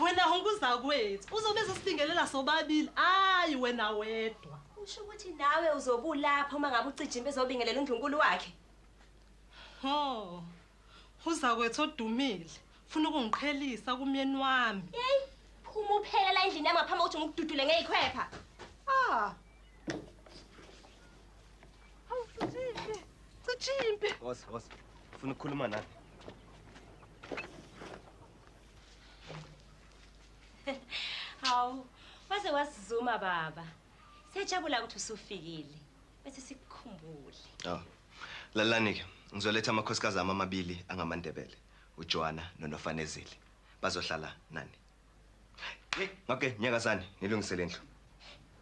Wena unguza kwethu uzobeza sibingelela sobabili hayi wena wedwa. Usho ukuthi nawe uzobulapha uma ngabe ucijimbe ezobingelela uNdlunkulu wakhe. Ho. Uza kwethu odumile. Ufuna ukungiqhelisa kumyeni wami. Hey, phuma uphela la endlini yami ngaphambi kokuthi ngikududule ngeyikhwepha. Cijimbi. Woza. Ufuna ukukhuluma nani? Hawu, waze wasizuma baba. Siyajabula ukuthi usufikile. Bese sikukhumbule. Lalani-ke, ngizoletha amakhosikazi ami amabili angamandebele, uJohana noNofanezile. Bazohlala nani. Okay, nyakazane, nilungisele indlu.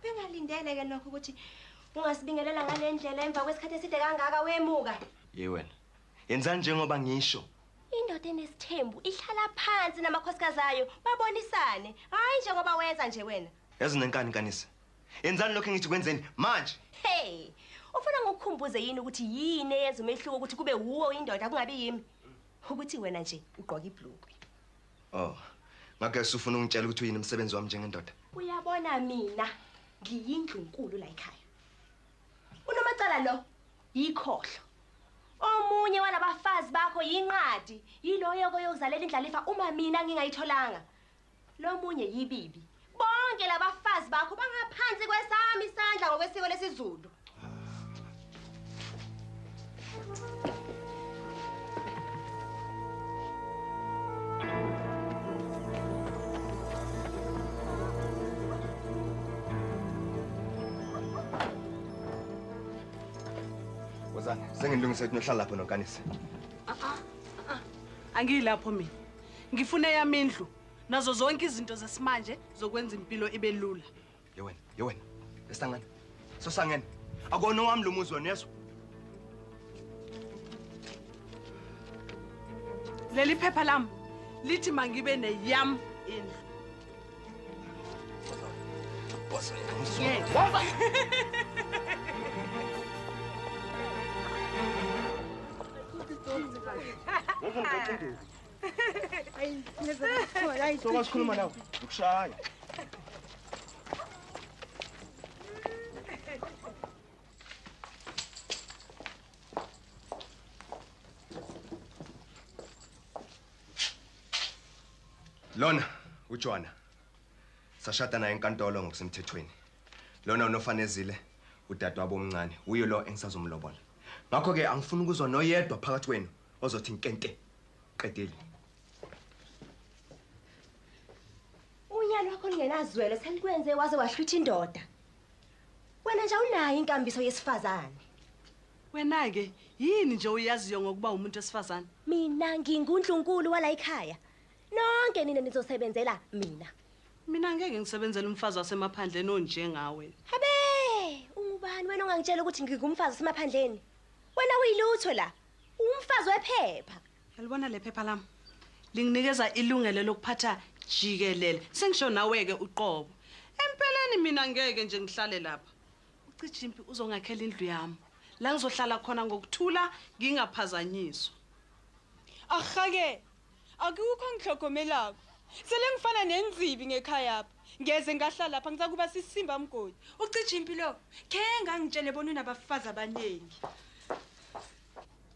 Bengalindele ke lokho ukuthi ungasibingelela ngale ndlela emva kwesikhathi eside kangaka wemuka. Ye wena. Yenzani njengoba ngisho. Indoda enesithembu ihlala phansi namakhosikazi ayo babonisane. Hayi njengoba wenza nje wena. Yazi nenkani kanisa. Yenzani lokho engithi kwenzeni manje? Hey, ufuna ngokukhumbuze yini ukuthi yini eyenza umehluko ukuthi kube uwo indoda kungabi yimi? Ukuthi wena nje ugqoka ibhlukwe. Ngakho usufuna ungitshela ukuthi uyini umsebenzi wami njengendoda? Uyabona mina ngiyindlunkulu la ekhaya. Unomacala lo yikhohlo. Omunye walabafazi bakho yinqadi, yiloyo koyokuzalela indlalifa uma mina ngingayitholanga. Lo munye yibibi. Bonke labafazi bakho bangaphansi kwesami isandla ngokwesiko lesiZulu. Wozana, sengilungise ukuthi nohlala lapho nokanisa. Angilapho mina. Ngifuna yami indlu. Nazo zonke izinto zesimanje zokwenza impilo ibe lula. Ye wena. Lesangana. Sosangena. Akona wami lo muzi wena yeso. Leli phepha lami lithi mangibe neyam indlu. Boss. Sokukhuluma nawe ukushaya. Lona uJohana sashada naye enkantolo ngokusemthethweni. Lona uNofanezile udadewabo omncane uyo lo engisazomlobola. Ngakho ke angifuni ukuzwa noyedwa phakathi kwenu ozothi inkente qedile. Unyalo wakho lingenazwelo selikwenze waze wahlwitha indoda. Wena nje unayo inkambiso yesifazane. Wena ke yini nje uyaziyo ngokuba umuntu wesifazane? Mina nginguNdlunkulu wala ekhaya. Nonke nina nizosebenzela mina. Mina ngeke ngisebenzele umfazi wasemaphandleni onjengawe. Habe, ungubani wena ongangitshela ukuthi ngingumfazi wasemaphandleni? Wena uyilutho la. Umfazi wephepha. Yalibona le phepha lami. Linginikeza ilungelo lokuphatha jikelele. Sengisho nawe ke uqobo. Empeleni mina ngeke nje ngihlale lapha. Ucijimpi uzongakhela indlu yami. La ngizohlala khona ngokuthula ngingaphazanyiswa. Akhake. Akukho ngihlokomelako. Sele ngifana nenzibi ngekhaya lapha. Ngeze ngahlala lapha ngizakuba sisimba mgodi. Ucijimpi lo, ke ngangitshele bona unabafazi abaningi.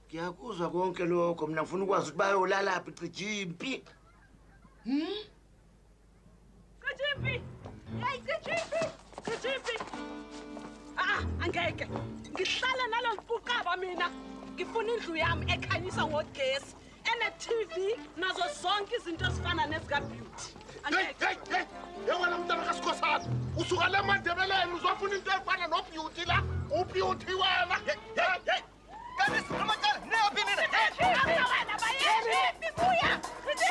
Ngiyakuzwa konke lokho mina ngifuna ukwazi ukuthi bayolala lapha Cijimpi. Cijimpi! Hey Cijimpi! Angeke. Ngihlala nalo mfukaba mina. Ngifuna indlu yami ekhanyisa ngogesi. TV nazo zonke izinto ezifana nezika beauty. Hey, yewena mntana kaSikhosana. Usuka le Mandebeleni uzofuna into efana no beauty la. Ubeauty wena. Hey. Kanisa amacala nephi nina? Wena bayeke. Buya. Buya.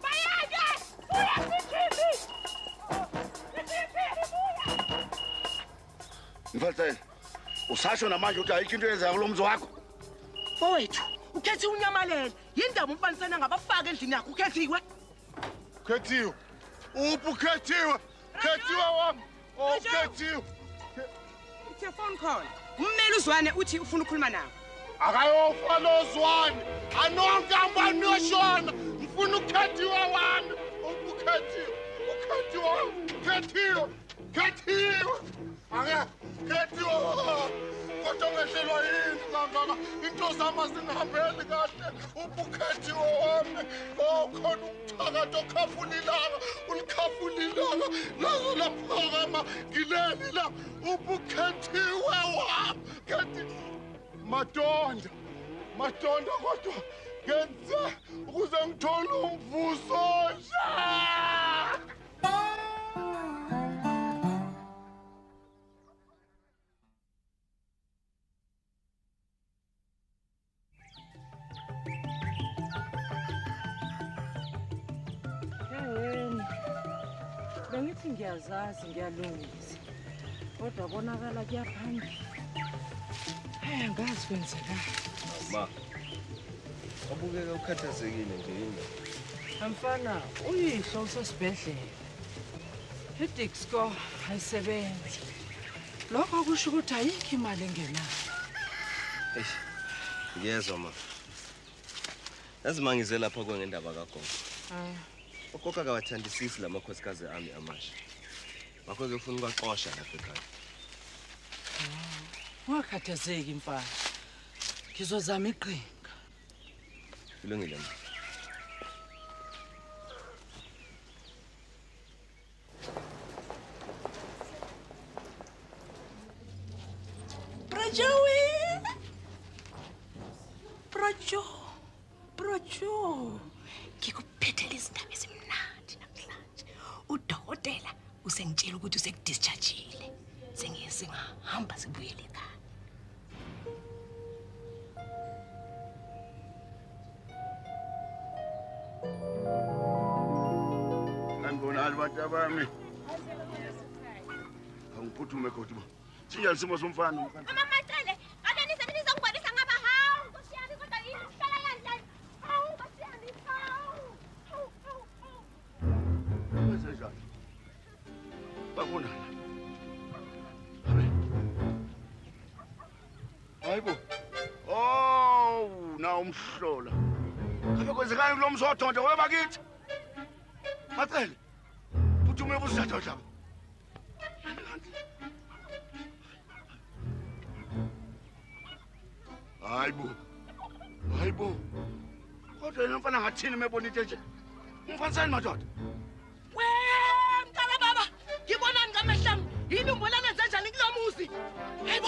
Bayeke. Buya. Mfalteni. Usasho namanje ukuthi ayikho into eyenzayo kulomzi wakho. Fowethu, ukhethi unyamalele. Yindaba umfanisana ngabafaka endlini yakho ukhethiwe. Ukhethiwe. Ukhethiwe. Khethiwe wami. Ukhethiwe. It's your phone call. Ummeli uzwane uthi ufuna ukukhuluma nawe. Akayofana ozwane. Anonke abantu oshona. Ngifuna ukhethiwe wami. Ukhethiwe. Khethiwe. Ake khethiwe. Kodwa ngehlelwa yini kangaka? Into zami azingihambeli kahle. Ubukhethiwe wami. Oh khona ukuthakatha okhafulilanga. Ulikhafulilanga. Lazo laphakama ngileli la. Ubukhethiwe wami. Kethi Madonda. Madonda kodwa ngenze ukuze ngithole umvuso nje. Bengithi ngiyazazi ngiyalungisa. Kodwa bonakala kuyaphambili. Angazi kwenzekani. Ma. Ubukeka ukhathazekile nje yini? Mfana, uyihlo usesibhedlela. iDixco ayisebenzi. Lokho kusho ukuthi ayikho imali engenayo. Ngiyezwa ma. Yazi mangize lapha kwengendaba kagogo. Ugogo akawathandisisi lamakhosikazi ami amasha. Ngakho ke ufuna ukwaxosha lapha ekhaya. Ungakhathazeki mfana. Ngizozama iqhinga. Kulungile ma. Brojo. Ngikuphethela izindaba ezimnandi namhlanje. Udokotela usengitshela ukuthi usekudischargeile. Sengihamba sibuyele ekhaya. Sanibonani bantu bami. Angiphuthume kodwa. Sinjani simo somfana? Mama Macele, kade nisebenza ngibonisa ngaba hawu Nkosi yami kodwa yini kuhlala kanjani? Hawu Nkosi yami hawu. Wenzenjani? Bakuna. Hayibo. Oh, na umhlola. Kabe kwenzekani kulo msodonto webakithi? Macele. Phuthume busatha dlaba. Hayibo. Kodwa yena mfana ngathini mebona into nje? Umfanisani madoda? Mntana baba, ngibonani ngamehlami. Yini umbonana kanjani kulomuzi? Hayibo,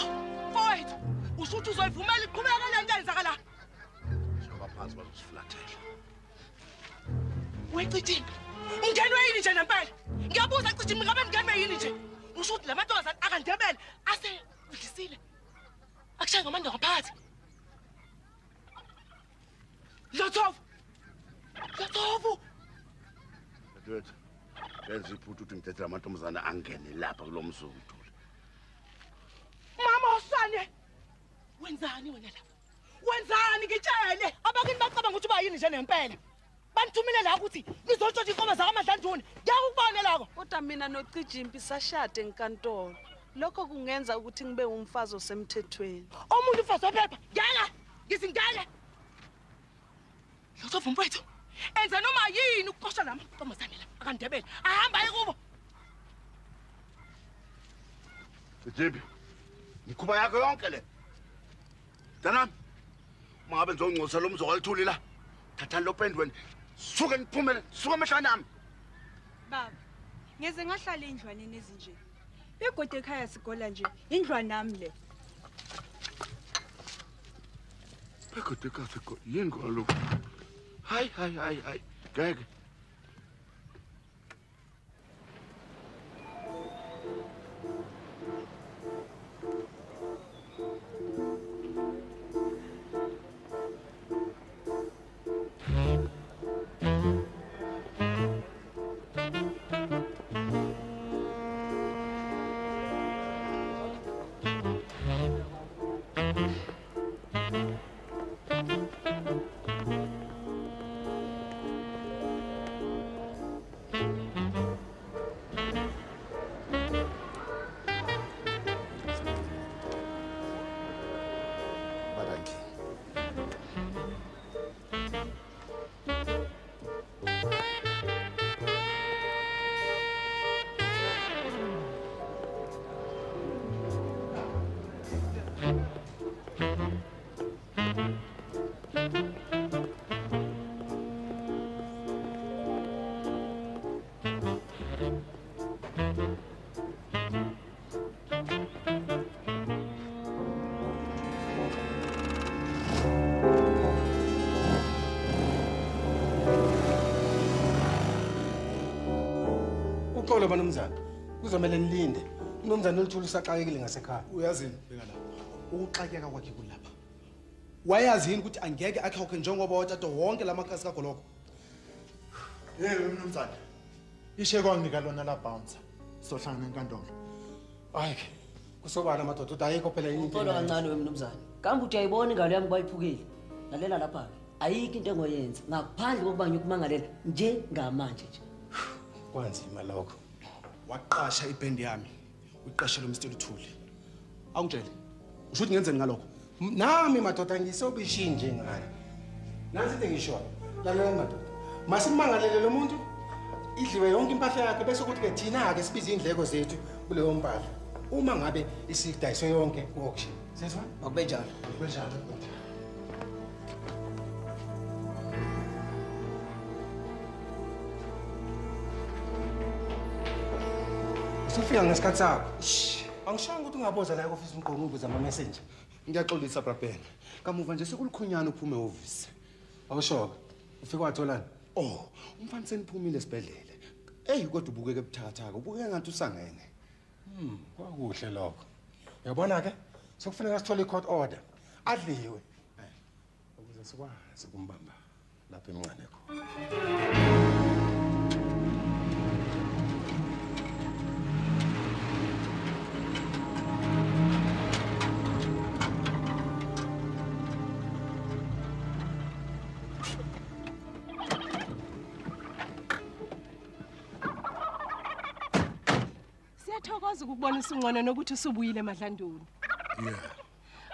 mfowethu, usuthi uzoyivumela iqhubeka le nto yenzakala. Shoba phansi bazosifulathela. Wecithi, ungenwe yini nje nempela? Ngiyabuza cithi ngabe ngenwe yini nje? Usuthi lamantombazane akandebele ase udlisile. Akushaya ngamandla ngaphansi. Lothofu. Mfethu, yenza iphuthu ukuthi ngithethe amantombazane angene lapha kulomzuthu. Mama usane. Wenzani wena lapha? Wenzani ngitshele? Abakini bacabanga ukuthi bayini nje nempela. Banithumile la ukuthi ngizotshontsha inkomo zakaMadlanduni. Ngiyakubona lakho. Kodwa mina noCijimpi sashade enkantolo. Lokho kungenza ukuthi ngibe umfazi osemthethweni. Omuntu ufazi ophepha. Ngeke. Ngizingeke. Lothofu mfowethu. Enza noma yini ukuqosha lama ntombazane la akandebele. Ahamba ekubo. Sejimbi. Ngikhuba yakho yonke le. Danami. Mangabe ngizongcosa lo mzoko alithuli la. Thatha lo pendweni. Suke niphumele, suke emehlweni ami. Baba, ngeze ngahlala endlwaneni ezinje. Begodwa ekhaya sigola nje, indlwana nami le. Begodwa ekhaya sigola, yini kwalokho? Hayi. Ngeke. Uxolo manomzana. Kuzomela nilinde. Unomzana Luthuli usaxakekile ngasekhaya. Uyazini beka lapha. Ukuxakeka kwakhe kulapha. Wayazi yini ukuthi angeke akhawukhe njengoba watata wonke lamakhasi kaGoloko? Yebo mnumzane. Ishe kwanginika lona la bouncer. Sohlangana enkantolo. Ayike. Kusobala madoda uthi ayikho phela yini into. Uxolo kancane wemnumzane. Kambe uthi ayibona ingalo yami bayiphukile. Lalela lapha ke. Ayikho into engoyenza ngaphandle kokuba ngikumangalela njengamanje nje. Kwanzima lokho. Waqasha ibhendi yami. Uyiqashela uMr Luthuli. Awungitshele. Usho ukuthi ngenzeni ngalokho? Nami madoda ngisobishini nje ngani. Nansi into ngisho. Lalela madoda. Masimangalele lo muntu idliwe yonke impahla yakhe bese kuthi ke thina ke sibiza indleko zethu kuleyo mpahla. Uma ngabe isidayiswe yonke ku-auction. Sezwa? Akube njalo. Akube njalo. Usufika ngesikhathi sakho. Angishanga ukuthi ungaboza la e-office umqongo ubuza ama-messenger. Ngiyaxolisa Brabhena. Kamuva nje sekulukhonyana uphume e-office. Awushoka. Ufike watholani? Oh, umfana seniphumile esibhedlela. Kodwa ubukeke ebuthakathaka, ubukeke ngathi usangene. Kwakuhle lokho. Uyabona ke? Sekufanele sithole i-court order. Adliwe. Ukuze sikwazi kumbamba lapha emncane khona. Siyathokoza ukubona usungcono nokuthi usubuyile eMadlandweni. Yeah.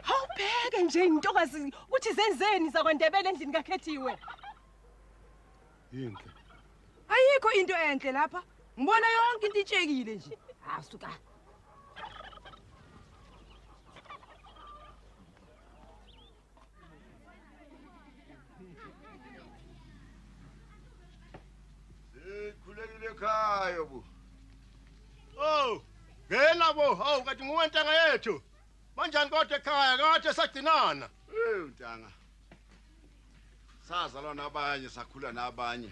Awubheke nje intokazi ukuthi zenzeni zakwaNdebele endlini kaKhethiwe. Yinhle. Ayikho into enhle lapha. Ngibona yonke into itshekile nje. Suka. Khulekile ekhaya bu. Oh, ngena bo. Hawu kathi nguwentanga yethu. Manjani kodwa ekhaya kade sagcinana. Ntanga. Sazalwa nabanye sakhula nabanye.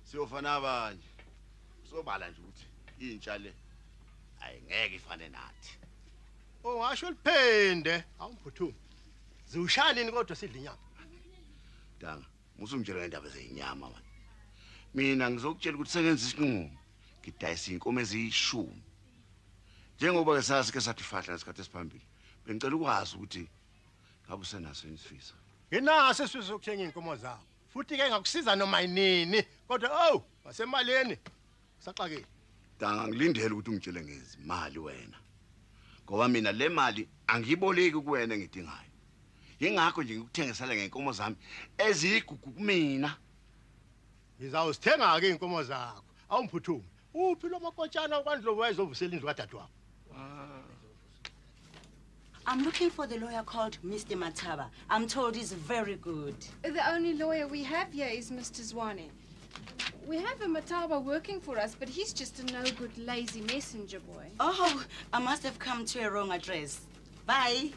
Siyofa nabanye. Sobala nje ukuthi intsha le ayingeke ifane nathi. Oh, ngasho liphende. Awumphuthume. Ziwushalini kodwa sidla inyama. Ntanga, musungitshela ngendaba zezinyama manje. Mina ngizokutshela ukuthi sengenza isinqumo. Ngidayisa inkomo eziyishumi. Njengoba ke sazi ke sathi fahla ngesikhathi esiphambili. Bengicela ukwazi ukuthi ngabe usenaso isifisa. Nginaso isifiso sokuthenga inkomo zakho. Futhi ke ngakusiza noma yinini. Kodwa wasemaleni saxakile. Ntanga ngilindele ukuthi ungitshele ngezimali wena. Ngoba mina le mali angiyiboleki kuwena engidingayo. Yingakho nje ngikuthengisela ngenkomo zami ezigugu kumina. Ngizawusithenga ke inkomo zakho. Awumphuthume. Uphi lo makotshana okwandlovu wayezovusela indlu kadade wakho? I'm looking for the lawyer called Mr. Mataba. I'm told he's very good. The only lawyer we have here is Mr. Zwane. We have a Mataba working for us, but he's just a no-good, lazy messenger boy. Oh, I must have come to a wrong address. Bye.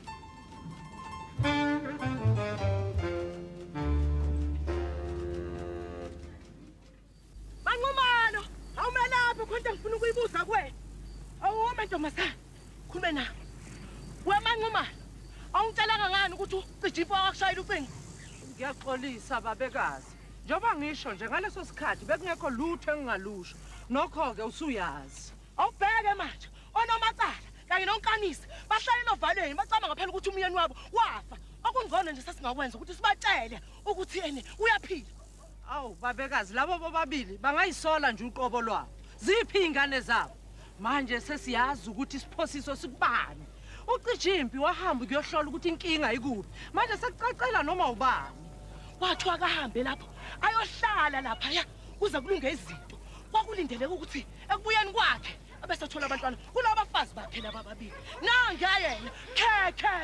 Manqumalo, awumelaphi khona ngifuna ukuyibuza kuwena. Awume ntombazana. Khulume nami. Wemanqumalo. Awungitshelanga ngani ukuthi ucijipho akakushayela ucingo? Ngiyaxolisa babekazi. Njoba ngisho nje ngaleso sikhathi bekungekho lutho engingalusho. Nokho ke usuyazi. Awubheke manje. Onomacala kanye nonkanisi bahlayela ovalweni bacama ngaphela ukuthi umyeni wabo wafa. Okungcono nje sasingakwenza ukuthi sibatshele ukuthi yena uyaphila. Awu babekazi labo bobabili bangayisola nje uqobo lwabo. Ziphi ingane zabo? Manje sesiyazi ukuthi isiphosiso sikubani. Ucijimpi wahamba kuyohlola ukuthi inkinga ikuphi. Manje sekucacela noma ubani. Wathi akahambe lapho ayohlala lapha ya kuze kulunge izinto. Kwakulindeleke ukuthi ekubuyeni kwakhe abesathola abantwana kulabo bafazi bakhe laba babili. Nanga yena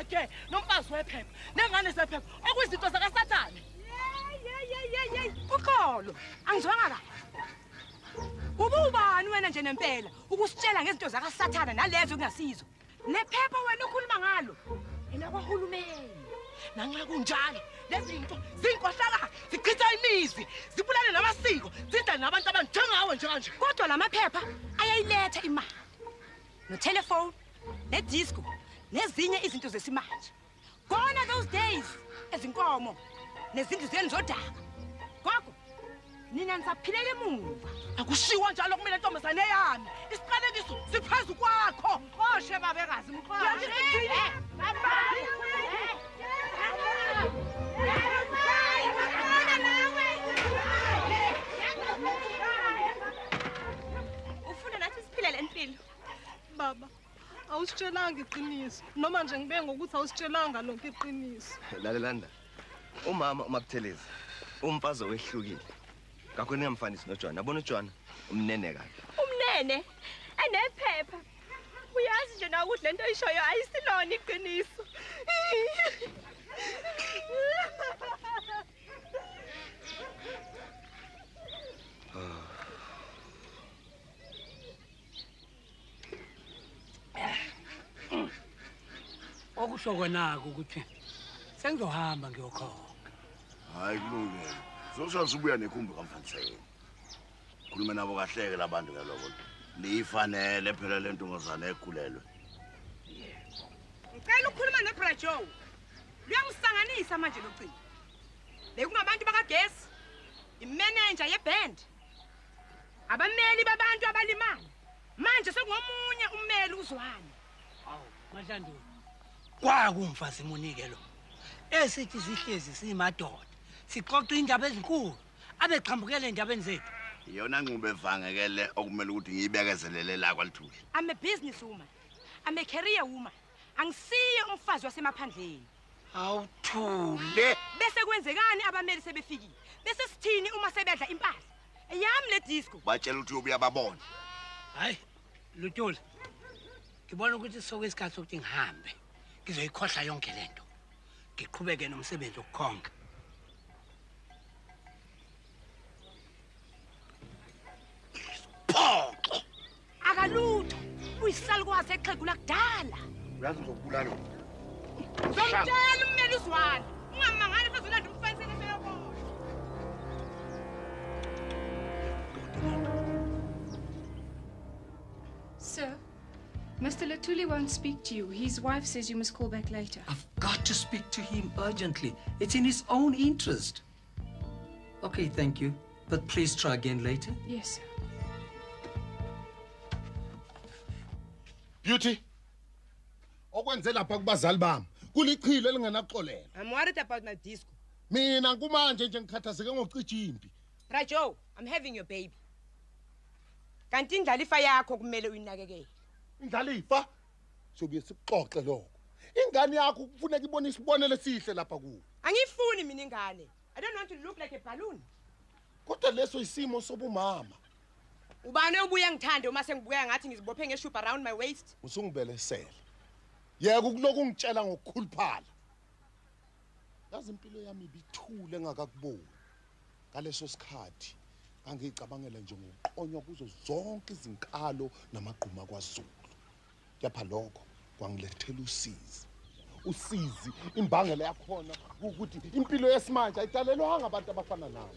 ke nomfazi wephepha nengane zephepha okuyizinto zakaSathane. Uxolo angizwanga la. Ubani wena nje nempela ukusitshela ngezinto zakaSathane nalezo kungasizo. Lephepha wena ukhuluma ngalo ina kwahulumeni. Nanxa kunjalo lezi zinto zinkohlakala zichitha imizi zibulale namasiko zinda nabantu abanjengawe kushiwo njanje. Kodwa lamaphepha ayayiletha imali. No telephone, ne disco, nezinye izinto zesimanje. Gone are those days ezinkomo nezindlu zenu zodaka. Gogo, nina nisaphilela emuva. Akushiwo njalo kumele ntombazane yami. Isiqalekiso siphezu kwakho. Oshe babekazi mkhosha. Ufuna nathi siphilele empilo. Baba, awusitshelanga iqiniso. Noma nje ngibe ngokuthi awusitshelanga lonke iqiniso. Lalelanda. Umama uMabuthelezi umfazi owehlukile. Ngakho ningamfanisi noJohn. Yabona uJohn umnene kabi. Umnene enephepha. Uyazi nje na ukuthi lento oyishoyo ayisilona iqiniso. Okusho konaka ukuthi sengizohamba ngiyokhona. Hayi kulungile. Zoshasa ubuya nekhumbi kaMfaniseni. Khuluma nabo kahleke labantu ngaloko. Lifanele phela lento ngozana ekhulelwe. Ngicela ukukhuluma noBra Joe. Luyangisanganisa manje locingo. Bekungabantu bakagesi, imanager yeband. Abameli babantu abalimala. Manje sengomunye ummeli uZwane. Hawu, Mahlandu. Kwakumfazi Munike lo. Esithi sihlezi simadoda. Sixoxa indaba ezinkulu. Abeqhambukele endabeni zethu. Iyona nqubo evangekele okumele ukuthi ngiyibekezelele la kwaLithuli. I'm a business woman. I'm a career woman. Angisiye umfazi wasemaphandleni. Awuthule. Bese kwenzekani abameli sebefikile? Bese sithini uma sebedla impahla? Eyami le disco. Batshela ukuthi ubuya babona. Hayi, Luthuli. Ngibona ukuthi sokwesikhathi sokuthi ngihambe. Ngizoyikhohla yonke lento. Ngiqhubeke nomsebenzi wokukhonga. Phoqo. Akalutho. Uyisali kwase exhegula kudala. Uyazi ngizokubulala. Zomtshela ummeli uZwane. Ungamangani sezolanda umfaniseni seyobona. Sir, Mr. Latuli won't speak to you. His wife says you must call back later. I've got to speak to him urgently. It's in his own interest. Okay, thank you. But please try again later. Yes, sir. Beauty. Okwenze lapha kubazali bami. Kulichilo elingenaxolelo. I'm worried about my disco. Mina kumanje nje ngikhathazeke ngokucija impi. Bra Joe, I'm having your baby. Kanti indlalifa yakho kumele uyinakekele. Indlalifa? Sobuye sikuxoxe lokho. Ingane yakho kufuneka ibone isibonele sihle lapha kuwo. Angifuni mina ingane. I don't want to look like a balloon. Kodwa leso isimo sobumama. Ubani obuya ngithande uma sengibuya ngathi ngizibophe ngeshuba around my waist? Usungibelesela. Yeke ukuloku ungitshela ngokukhuluphala. Yazi impilo yami ibithule ngakakuboni. Ngaleso sikhathi angicabangela nje ngokuqonywa kuzo zonke izinkalo namagquma kwaZulu. Kepha lokho kwangilethela usizi. Usizi imbangela yakhona ukuthi impilo yesimanje ayidalelwanga abantu abafana nawe.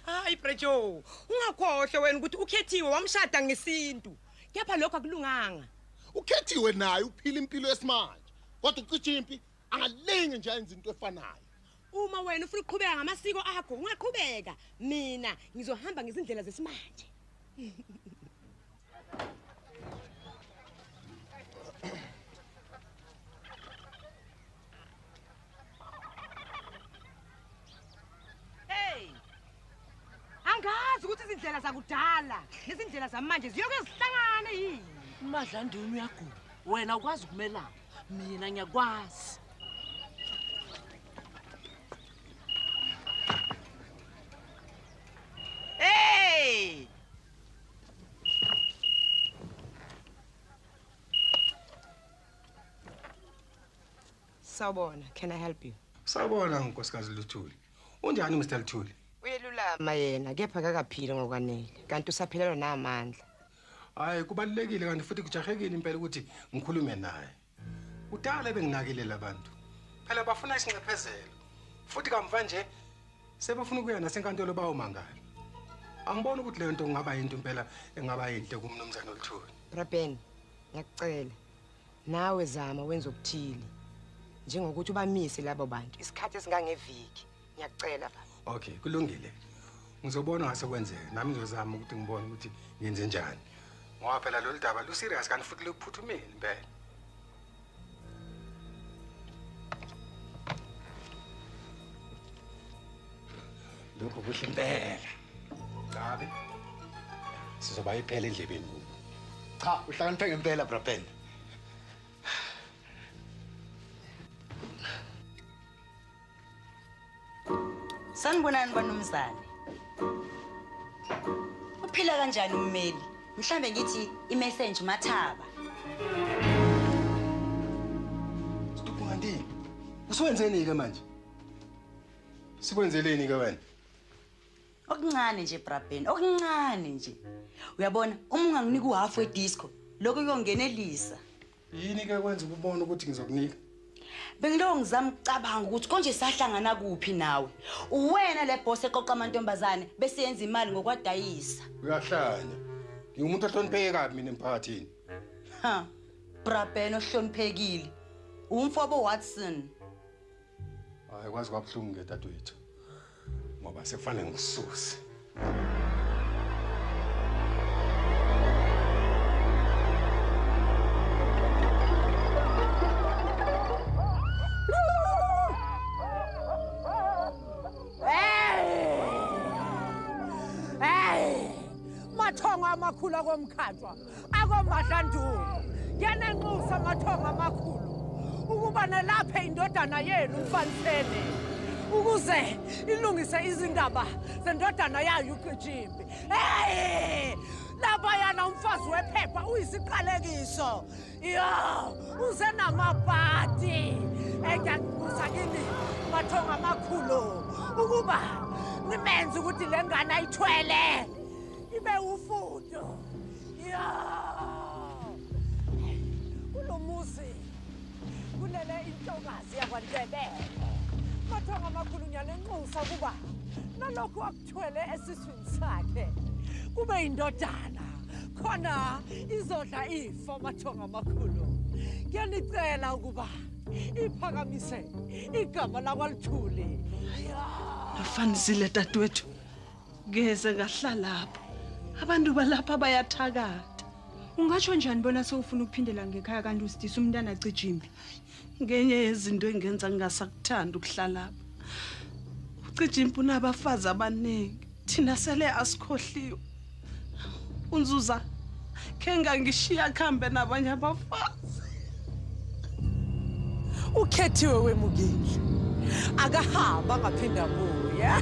Hayi Bra Joe, ungakhohle wena ukuthi ukhethiwe wamshada ngesintu. Kepha lokho akulunganga. Ukhethiwe naye uphila impilo yesimanje. Kodwa ucija impi angalinge nje ayenza into efanayo. Uma wena ufuna ukuqhubeka ngamasiko akho, ungaqhubeka. Mina ngizohamba ngezindlela zesimanje. Hey! Angazi ukuthi izindlela zakudala nezindlela zamanje ziyoke zihlangane yini. Madlandini uyaguba. Wena ukwazi ukumelana. Mina ngiyakwazi. Hey! Sawubona, can I help you? Sawubona nkosikazi Luthuli. Unjani Mr. Luthuli? Uyelulama yena, kepha akakaphili ngokwanele. Kanti usaphelelwa namandla. Hayi kubalekile kanti futhi kujahekile impela ukuthi ngikhulume naye. Udala benginakelela abantu. Phela bafuna isincephezelo. Futhi kamva nje sebafuna ukuya nasenkantolo bawomangala. Angiboni ukuthi le nto kungaba yinto impela engaba yinhle kumnumzana Luthuli. Braben, ngiyakucela. Nawe zama wenza okuthile. Njengokuthi ubamise labo bantu isikhathi esingangeviki. Ngiyakucela baba. Okay, kulungile. Ngizobona ngase kwenzeka. Nami ngizozama ukuthi ngibone ukuthi ngenze njani. Ngoba phela lo daba lu serious kanti futhi luphuthumile impela. Lokho kuhle impela. Chabe. Sizoba iphela endlebeni kubo. Cha, uhlakaniphe ngempela Braben. Sanibonani banomzane. Uphila kanjani ummeli? Mhlambe ngithi imessage Mathaba. Stupungandi. Usuwenzeni ke manje? Sikwenzeleni ke wena? Okuncane nje Braben, okuncane nje. Uyabona, uma unganginika uhalf wedisco, lokho kuyongenelisa. Yini ke kwenza ukubona ukuthi ngizokunika? Bengilo ngizama ukucabanga ukuthi konje sahlangana kuphi nawe. Uwena le boss eqoqa amantombazane bese yenza imali ngokwadayisa. Uyahlanya. Ngiumuntu ohlonipheke kabi mina emphakathini. Ha. Braben ohloniphekile. Umfobo Watson. Hayi kwazi kwabhlungu ngedadewethu. Ngoba sekufanele ngisuse. Mathonga amakhulu akomkhathwa akoMahlandulu yanenxusa mathonga amakhulu ukuba nalapha indodana yenu umfanisene ukuze ilungise izindaba zendodana yayo uGijimbi. Lapha yana umfazi wephepha uyisiqalekiso. Uze namabhati engiyakubuza kini mathonga amakhulu ukuba nimenze ukuthi lengane ayithwele ibe ufudo. Kulomuzi kulele intokazi yakwaNdebele. Mathonga amakhulu ngiyanenxusa kuba nalokho akuthwele esiswini sakhe kube indodana khona izodla ifo. Mathonga amakhulu ngiyanicela ukuba iphakamise igama lakwaLuthuli. Afanizile dadewethu. Ngeze ngahlala lapho. Abantu balapha bayathakatha. Ungatsho njani bona sewufuna ukuphindela ngekhaya kanti usidisa umntana acijimbi? Ngenye yezinto engenza ngingasakuthanda ukuhlala lapha. Ucijimbi unabafazi abaningi. Thina sele asikhohliwe. Unzuza kenga ngishiya khambe nabanye abafazi. Ukhethiwe wemukile. Akahamba ngaphinda abuya.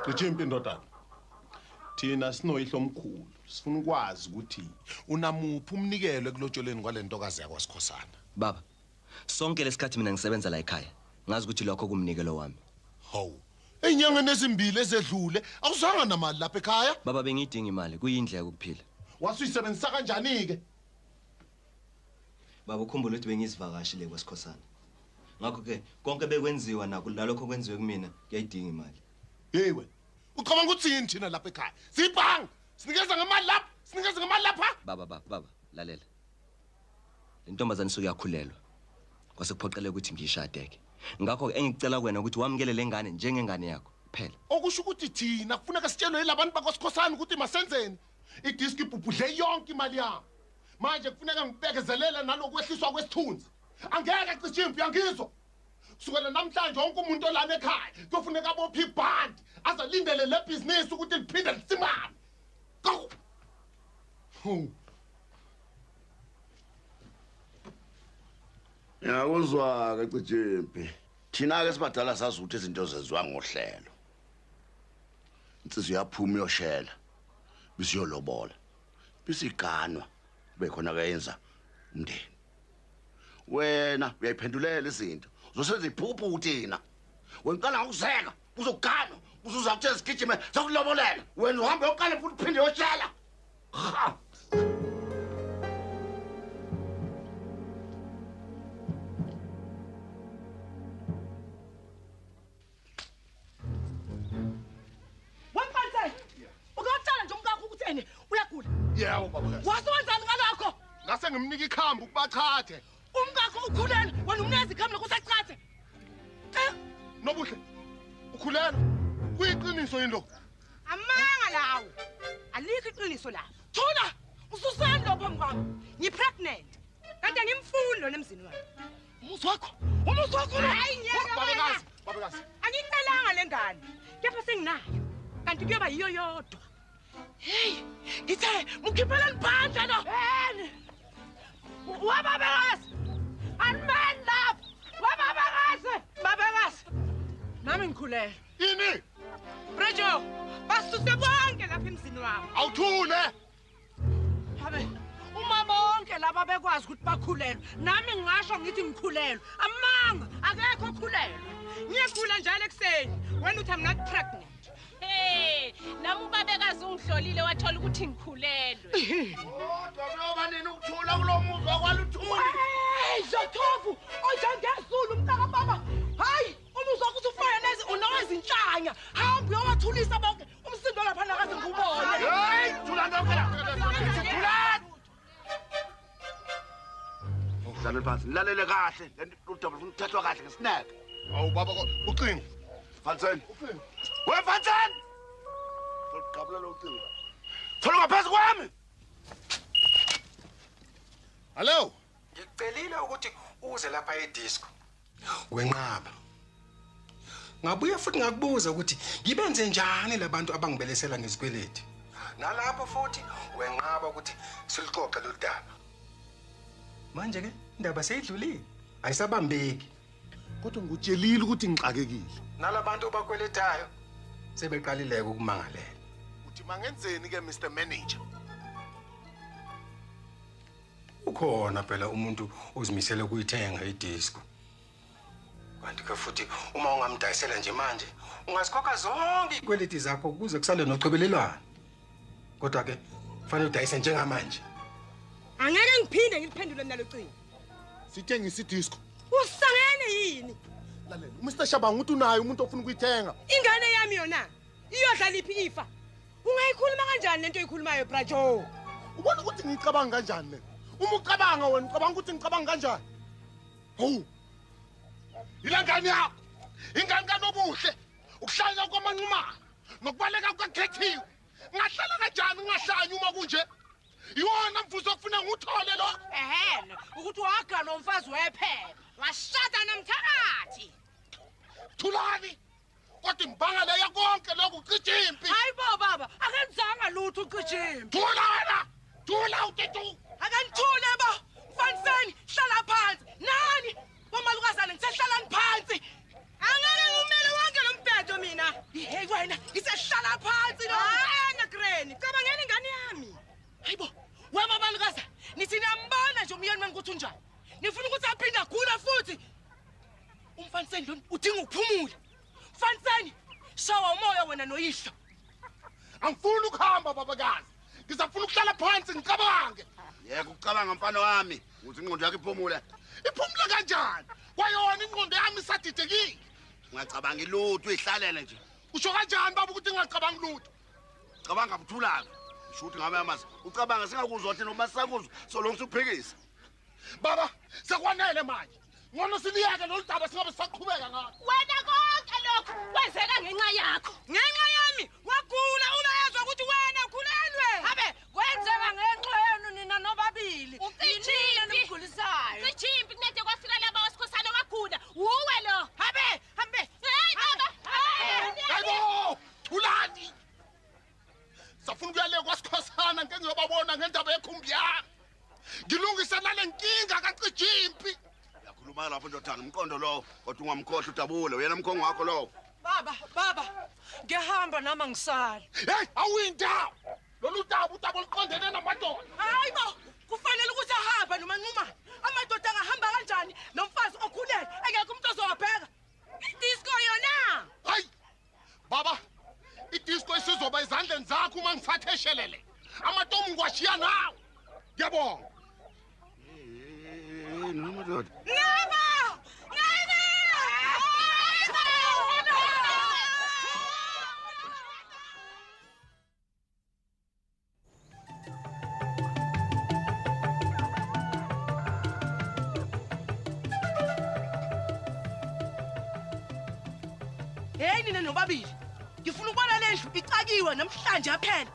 Gijimbi ndodana. Thina sinoyihlo omkhulu. Sifuna ukwazi ukuthi unamuphi umnikelo ekulotsholeni kwalentokazi yakwaSikhosana. Baba, sonke lesikhathi mina ngisebenza la ekhaya. Ngazi ukuthi lokho kumnikelo wami. Hawu. Enyangeni ezimbili ezedlule awusanga namali lapha ekhaya? Baba bengidinga imali, kuyindleko ukuphila. Wasuyisebenzisa kanjani ke? Baba ukhumbula ukuthi bengizivakashi le kwaSikhosana. Ngakho ke konke bekwenziwa nalokho kwenziwe kumina, ngiyayidinga imali. Hey wena. Ucabanga ukuthi yini thina lapha ekhaya? Sibhanga. Sinikeza ngemali lapha. Sinikeza ngemali lapha. Baba, lalela. Le ntombazane isuke yakhulelwa. Kwasekuphoqele ukuthi ngiyishadeke. Ngakho engicela kuwena ukuthi wamukele lengane njengengane yakho phela. Okusho ukuthi thina kufuneka sitshelwe yilabantu bakwaSikhosana ukuthi masenzeni. Idisk ibhubhudle yonke imali yami. Manje kufuneka ngibekezelele nalokwehliswa kwesithunzi. Angeke Gijimbi yangizwa. Kusukela namhlanje wonke umuntu olana ekhaya kuyofuneka abophe ibhandi azalindele le business ukuthi liphinde lisimame. Ngiyakuzwa ke Gijimbi. Thina ke sibadala sazi ukuthi izinto zenziwa ngohlelo. Insizwe yaphuma yoshela. Bisiyolobola. Bisiganwa kube khona kayenza umndeni. Wena uyayiphendulela izinto. Uzosenza iphuphu uthina. Wena ngokuzeka, uzogana, uzuza ukuthe sigijime, sakulobolela. Wena uhambe uqale futhi uphinde uyoshala. Yebo babakazi. Wasenzani ngalokho? Ngase ngimnika ikhambu ukubachathe. Umkakho ukhulela, wena umnezi ikhambu lokusachathe. Nobuhle. Ukhulela. Kuyiqiniso yini lokho? Amanga lawo. Alikho iqiniso la. Thula, ususani lo phambi kwami. Ngipregnant. Kanti ngimfundo lo nemzini wami. Umuzi wakho. Hayi nyaka wena. Babakazi. Angicelanga lengane. Kepha senginayo. Kanti kuyoba yiyo yodwa. Hey, ngithe mukhiphela phandle lo. Wababakazi. Anman lapha. Babakazi. Nami ngikhulela. Yini? Brejo, basuse bonke lapha emzini wami. Awuthule. Habe, uma bonke laba bekwazi ukuthi bakhulelwe, nami ngisho ngithi ngikhulelwe. Amanga, akekho okhulelwe. Ngiyakhula njalo ekseni. Wena uthi I'm not pregnant. Hey, nami ubabekazi ungihlolile wathola ukuthi ngikhulelwe. Kodwa kuyoba nini ukuthula kulomuzi wakwaluthuli? Hey, Zothofu, ojangezulu umntaka baba. Hayi, umuzi wakho usufana nezi unowezintshanya. Hamba uyowathulisa bonke. Umsindo lapha nakaze ngubone. Hey, thula ndokela. Thula. Uhlale phansi, nilalele kahle. Lento udaba ufuna ukuthathwa kahle ngesineke. Awu baba ucingo. Fansen. We Fansen. Soqabula lo ucingo. Thola ngaphansi kwami. Hello. Ngicelile ukuthi uze lapha edisco. Wenqaba. Ngabuye futhi ngakubuza ukuthi ngibenze njani labantu abangibelesela ngezikweleti. Nalapho futhi wenqaba ukuthi silixoxe lo daba. Manje ke indaba seyidlulile. Ayisabambeki. Kodwa ngikutshelile ukuthi ngixakekile. Nalabantu bakweletayo sebeqalile ukumangalela. Uthi mangenzeni ke Mr Manager? Ukhona phela umuntu ozimisele ukuyithenga idisco. Kanti ke futhi uma ungamdayisela nje manje ungazikhokha zonke ikweleti zakho kuze kusale nochobelelwana. Kodwa ke kufanele udayise njengamanje. Angeke ngiphinde ngiliphendule mina lo cingo. Sithengisa idisco. Usangene yini? Lalela, Mr Shabang uthi unayo umuntu ofuna ukuyithenga. Ingane yami yona iyodla liphi ifa? Ungayikhuluma kanjani lento oyikhulumayo Brajo? Ubona ukuthi ngicabanga kanjani le? Uma ucabanga wena ucabanga ukuthi ngicabanga kanjani? Hawu. Ilangane yakho. Ingane kanobuhle. Ukuhlanya kwamanquma. Nokubaleka kwakhethiwe. Ngahlala kanjani ngahlanya uma kunje? Iwona mvuzo okufuna nguthole lo. Ehena, ukuthi waga lo mfazi wephepha. Washada namthakathi. Thulani. Kodwa imbanga leya konke lokhu ucijimpi. Hayibo baba, akenzanga lutho ucijimpi. Thula wena. Thula utethu. Akanithule bo. Mfaniseni, hlala phansi. Nani? Bomalukazana ngisehlala phansi. Angeke ngumele wonke lo mbhedo mina. Hey wena, ngisehlala phansi lo. Hayi Greni, cabangeni ingane yami. Hayibo, wema balukaza. Nithi niyambona nje umyeni wami ukuthi unjani. Nifuna ukuthi aphinde agula futhi. Umfaniseni lo udinga ukuphumula. Mfaniseni, shawa umoya wena noyihlo. Angifuni ukuhamba babakazi. Ngizafuna ukuhlala phansi ngicabange. Yeke ucabanga mfana wami, uthi ingqondo yakho iphumule. Iphumule kanjani? Kwayona ingqondo yami isadidekile. Ungacabanga ilutho ihlalele nje. Usho kanjani baba ukuthi ngingacabanga lutho? Cabanga buthulanga. Shuthi ngabe yamazi. Ucabanga singakuzwa thina noma sakuzwa solonke uphikisa. Baba, sekwanele manje. Ngono siliyeke lo daba singabe saqhubeka ngakho. Wena konke lokho kwenzeka ngenxa yakho. Ngenxa yami wagula uma yazwa ukuthi wena ukhulelwe. Habe, kwenzeka ngenxa yenu nina nobabili. Ucijimpi nimgulisayo. Ucijimpi kunede kwafika laba wasikhosana wagula. Uwe lo. Habe, hambe. Hey baba. Hayibo, thulani. Safuna ukuyale kwasikhosana ngeke ngiyobabona ngendaba yekhumbi yami. Ngilungisa nale nkinga kacijimpi. Yakhuluma lapho ndothana umqondo lo, kodwa ungamkhohle udabule, uyena umkhongo wakho lo. Baba, ngihamba nama ngisala. Hey, awuyindawo. Lolu daba udaba liqondene namadoda. Hayibo, kufanele ukuthi ahambe noma nqumane. Amadoda angahamba kanjani nomfazi okhulele engekho umuntu ozowabheka? Idisco yona. Hayi! Baba, idisco isizoba izandleni zakho uma ngithathe eshelele. Amatomu ngiwashiya nawe. Ngiyabonga. Noma doda. Never! Hey nina nobabili. Ngifuna ukubona le ndlu icakiwe namhlanje yaphela.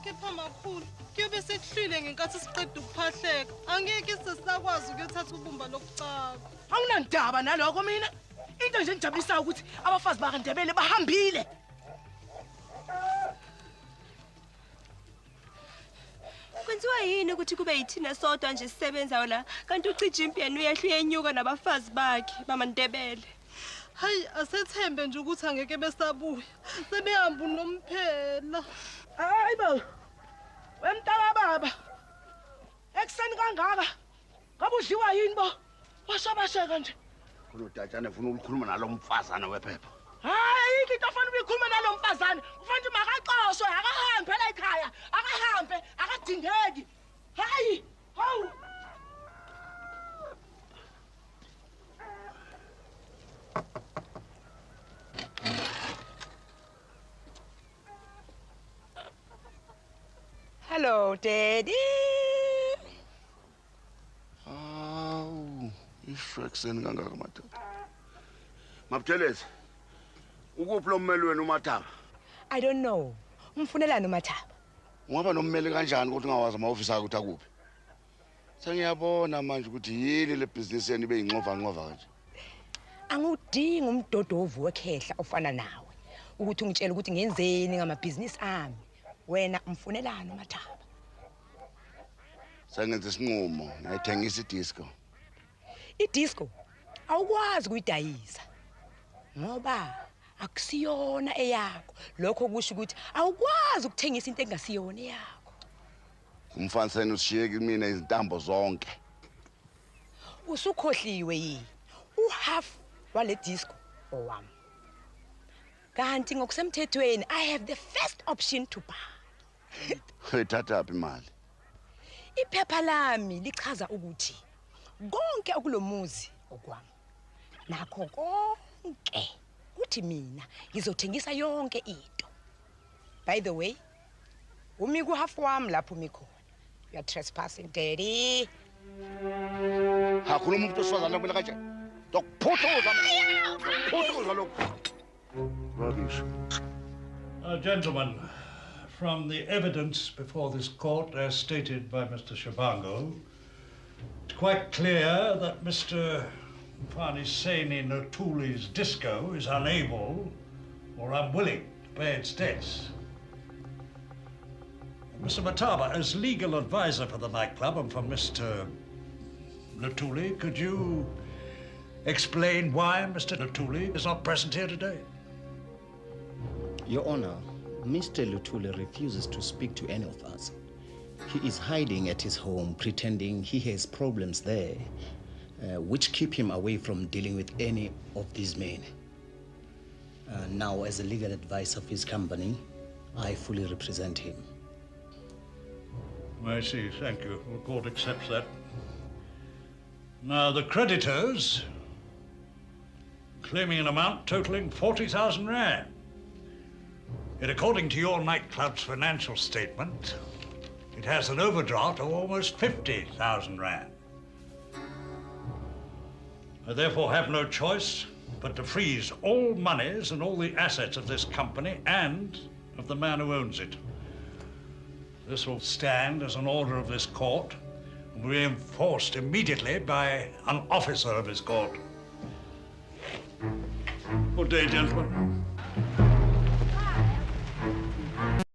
Kepha makhulu, kuyobe sekuhlwile ngenkathi siqeda ukuphahleka. Angeke sesakwazi ukuyothatha ubumba lokucaka. Awunandaba naloko mina. Into nje engijabulisayo ukuthi abafazi bakaNdebele bahambile. Kwenziwa yini ukuthi kube yithina sodwa nje sisebenzayo la kanti uCijimpian uyehla uyenyuka nabafazi bakhe bamaNdebele? Hayi asethembe nje ukuthi angeke besabuya. Sebehamba unomphela. Hayibo. Wemntaka baba. Ekseni kangaka. Ngabe udliwa yini bo? Washabasheka nje. Kunodatshana ufuna ukukhuluma nalo mfazana wephepha. Hayi into ofana uyikhuluma nalo mfazana. Kufanele makaxoshwe, akahambe la ekhaya. Akahambe, akadingeki. Hayi! Hawu! Hello, Daddy. Ifrekseni kangaka madoda. Mabuthelezi. Ukuphi lo mmeli wena uMathaba? I don't know. Umfunelani uMathaba? Ungaba nommeli kanjani ukuthi ungawazi ama-office akhe ukuthi akuphi? Sengiyabona manje ukuthi yini le business yeni ibe yinqova kanje. Angudingi umdodovu wekhehla ofana nawe ukuthi ungitshele ukuthi ngenzeni ngamabhizinisi ami. Wena umfunelani uMathaba? Sengenze isinqumo, ngiyithengisa idisco. Idisco awukwazi kuyidayisa ngoba akusiyona eyakho. Lokho kusho ukuthi awukwazi ukuthengisa into engasiyona eyakho. Umfaniseni usishiyeke mina izintambo zonke. Usukhohliwe yini? Uhalf wale disco owami. Kanti ngokusemthethweni I have the first option to buy. Uyithatha phi imali? Iphepha lami lichaza ukuthi konke okulomuzi okwami. Nakho konke uthi mina ngizothengisa yonke into. By the way, umi ku half wami lapho mikhona. You are trespassing, Daddy. Hakhuluma umuntu osifazana kumele kanje. Dokuphutuza. Phuthuza lokho. Rubbish. Gentlemen, from the evidence before this court as stated by Mr. Shabango, it's quite clear that Mr. Mpaniseni Notuli's disco is unable or unwilling to pay its debts. Mr. Mataba, as legal advisor for the nightclub and for Mr. Notuli, could you explain why Mr. Notuli is not present here today? Your Honor, Mr. Lutuli refuses to speak to any of us. He is hiding at his home, pretending he has problems there, which keep him away from dealing with any of these men. Now, as a legal advisor of his company, I fully represent him. I see, thank you. The court accepts that. Now, the creditors claiming an amount totaling 40,000 rand. Yet, according to your nightclub's financial statement, it has an overdraft of almost 50,000 rand. I therefore have no choice but to freeze all monies and all the assets of this company and of the man who owns it. This will stand as an order of this court and will be enforced immediately by an officer of this court. Good day, gentlemen.